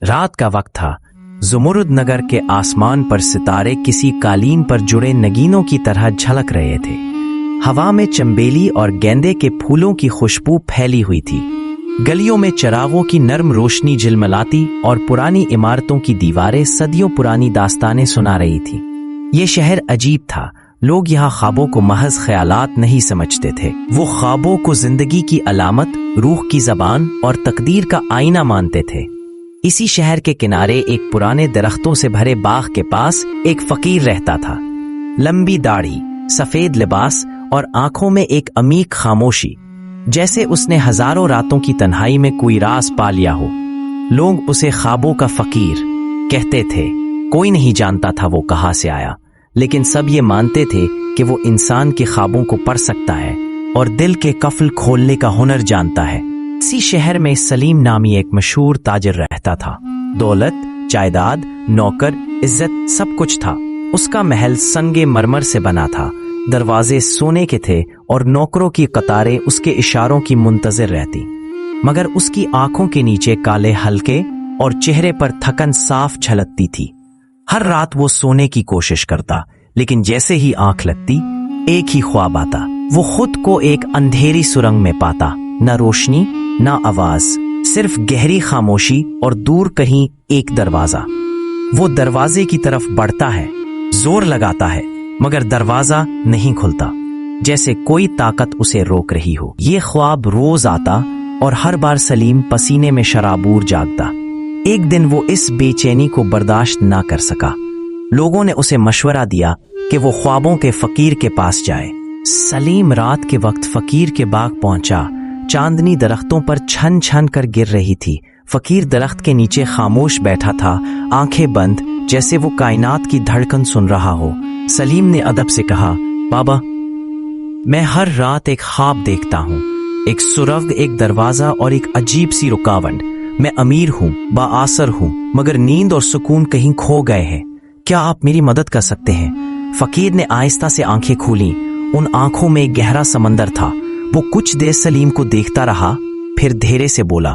رات کا وقت تھا۔ زمرد نگر کے آسمان پر ستارے کسی قالین پر جڑے نگینوں کی طرح جھلک رہے تھے۔ ہوا میں چنبیلی اور گیندے کے پھولوں کی خوشبو پھیلی ہوئی تھی۔ گلیوں میں چراغوں کی نرم روشنی جھلملاتی اور پرانی عمارتوں کی دیواریں صدیوں پرانی داستانیں سنا رہی تھیں۔ یہ شہر عجیب تھا۔ لوگ یہاں خوابوں کو محض خیالات نہیں سمجھتے تھے، وہ خوابوں کو زندگی کی علامت، روح کی زبان اور تقدیر کا آئینہ مانتے تھے۔ اسی شہر کے کنارے ایک پرانے درختوں سے بھرے باغ کے پاس ایک فقیر رہتا تھا۔ لمبی داڑھی، سفید لباس اور آنکھوں میں ایک عمیق خاموشی، جیسے اس نے ہزاروں راتوں کی تنہائی میں کوئی راز پا لیا ہو۔ لوگ اسے خوابوں کا فقیر کہتے تھے۔ کوئی نہیں جانتا تھا وہ کہاں سے آیا، لیکن سب یہ مانتے تھے کہ وہ انسان کے خوابوں کو پڑھ سکتا ہے اور دل کے قفل کھولنے کا ہنر جانتا ہے۔ اسی شہر میں سلیم نامی ایک مشہور تاجر رہتا تھا۔ دولت، جائیداد، نوکر، عزت سب کچھ تھا۔ اس کا محل سنگ مرمر سے بنا تھا، دروازے سونے کے تھے اور نوکروں کی قطاریں اس کے اشاروں کی منتظر رہتی۔ مگر اس کی آنکھوں کے نیچے کالے حلقے اور چہرے پر تھکن صاف جھلکتی تھی۔ ہر رات وہ سونے کی کوشش کرتا، لیکن جیسے ہی آنکھ لگتی ایک ہی خواب آتا۔ وہ خود کو ایک اندھیری سرنگ میں پاتا، نہ روشنی نہ آواز، صرف گہری خاموشی اور دور کہیں ایک دروازہ۔ وہ دروازے کی طرف بڑھتا ہے، زور لگاتا ہے، مگر دروازہ نہیں کھلتا، جیسے کوئی طاقت اسے روک رہی ہو۔ یہ خواب روز آتا اور ہر بار سلیم پسینے میں شرابور جاگتا۔ ایک دن وہ اس بے چینی کو برداشت نہ کر سکا۔ لوگوں نے اسے مشورہ دیا کہ وہ خوابوں کے فقیر کے پاس جائے۔ سلیم رات کے وقت فقیر کے باغ پہنچا۔ چاندنی درختوں پر چھن چھن کر گر رہی تھی۔ فقیر درخت کے نیچے خاموش بیٹھا تھا، آنکھیں بند، جیسے وہ کائنات کی دھڑکن سن رہا ہو۔ سلیم نے ادب سے کہا، بابا، میں ہر رات ایک خواب دیکھتا ہوں، ایک سرنگ، ایک دروازہ اور ایک عجیب سی رکاوٹ۔ میں امیر ہوں، باآثر ہوں، مگر نیند اور سکون کہیں کھو گئے ہیں۔ کیا آپ میری مدد کر سکتے ہیں؟ فقیر نے آہستہ سے آنکھیں کھولیں۔ ان آنکھوں میں ایک گہرا سمندر تھا۔ وہ کچھ دیر سلیم کو دیکھتا رہا، پھر دھیرے سے بولا،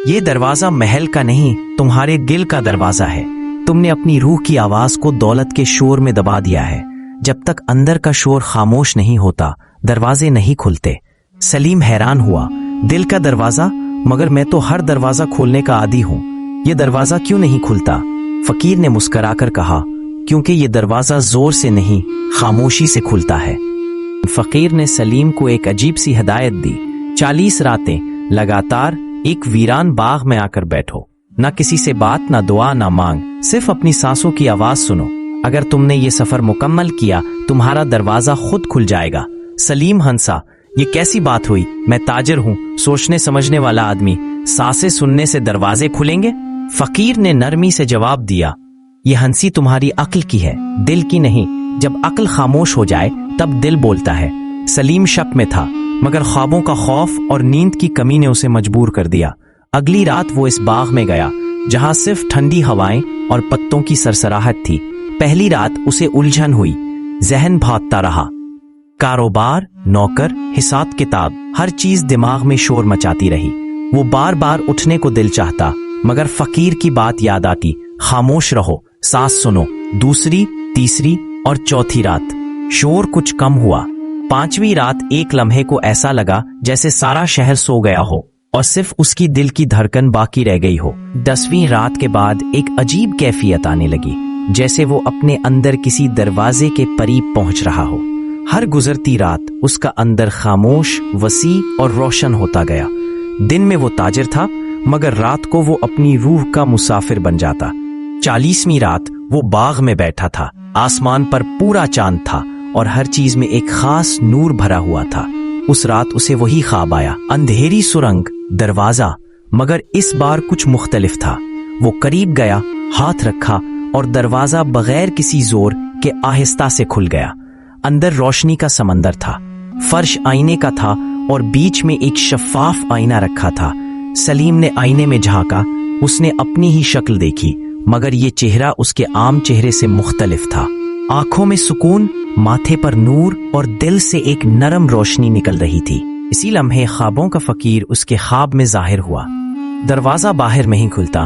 یہ دروازہ محل کا نہیں، تمہارے دل کا دروازہ ہے۔ تم نے اپنی روح کی آواز کو دولت کے شور میں دبا دیا ہے۔ جب تک اندر کا شور خاموش نہیں ہوتا، دروازے نہیں کھلتے۔ سلیم حیران ہوا، دل کا دروازہ؟ مگر میں تو ہر دروازہ کھولنے کا عادی ہوں، یہ دروازہ کیوں نہیں کھلتا؟ فقیر نے مسکرا کر کہا، کیونکہ یہ دروازہ زور سے نہیں، خاموشی سے کھلتا ہے۔ فقیر نے سلیم کو ایک عجیب سی ہدایت دی، 40 راتیں لگاتار ایک ویران باغ میں آ کر بیٹھو، نہ کسی سے بات، نہ دعا، نہ مانگ، صرف اپنی سانسوں کی آواز سنو۔ اگر تم نے یہ سفر مکمل کیا، تمہارا دروازہ خود کھل جائے گا۔ سلیم ہنسا، یہ کیسی بات ہوئی؟ میں تاجر ہوں، سوچنے سمجھنے والا آدمی، سانسیں سننے سے دروازے کھلیں گے؟ فقیر نے نرمی سے جواب دیا، یہ ہنسی تمہاری عقل کی ہے، دل کی نہیں۔ جب عقل خاموش ہو جائے تب دل بولتا ہے۔ سلیم شک میں تھا، مگر خوابوں کا خوف اور نیند کی کمی نے اسے مجبور کر دیا۔ اگلی رات وہ اس باغ میں گیا جہاں صرف ٹھنڈی ہوائیں اور پتوں کی سرسراہٹ تھی۔ پہلی رات اسے الجھن ہوئی، ذہن بھاگتا رہا۔ کاروبار، نوکر، حساب کتاب، ہر چیز دماغ میں شور مچاتی رہی۔ وہ بار بار اٹھنے کو دل چاہتا، مگر فقیر کی بات یاد آتی، خاموش رہو، سانس سنو۔ دوسری، تیسری اور چوتھی رات شور کچھ کم ہوا۔ 5ویں رات ایک لمحے کو ایسا لگا جیسے سارا شہر سو گیا ہو اور صرف اس کی دل کی دھڑکن باقی رہ گئی ہو۔ 10ویں رات کے بعد ایک عجیب کیفیت آنے لگی، جیسے وہ اپنے اندر کسی دروازے کے قریب پہنچ رہا ہو۔ ہر گزرتی رات اس کا اندر خاموش، وسیع اور روشن ہوتا گیا۔ دن میں وہ تاجر تھا، مگر رات کو وہ اپنی روح کا مسافر بن جاتا۔ 40ویں رات وہ باغ میں بیٹھا تھا، آسمان پر پورا چاند تھا اور ہر چیز میں ایک خاص نور بھرا ہوا تھا۔ اس رات اسے وہی خواب آیا، اندھیری سرنگ، دروازہ، مگر اس بار کچھ مختلف تھا۔ وہ قریب گیا، ہاتھ رکھا اور دروازہ بغیر کسی زور کے آہستہ سے کھل گیا۔ اندر روشنی کا سمندر تھا، فرش آئینے کا تھا اور بیچ میں ایک شفاف آئینہ رکھا تھا۔ سلیم نے آئینے میں جھانکا، اس نے اپنی ہی شکل دیکھی، مگر یہ چہرہ اس کے عام چہرے سے مختلف تھا۔ آنکھوں میں سکون، ماتھے پر نور اور دل سے ایک نرم روشنی نکل رہی تھی۔ اسی لمحے خوابوں کا فقیر اس کے خواب میں ظاہر ہوا۔ دروازہ باہر نہیں کھلتا،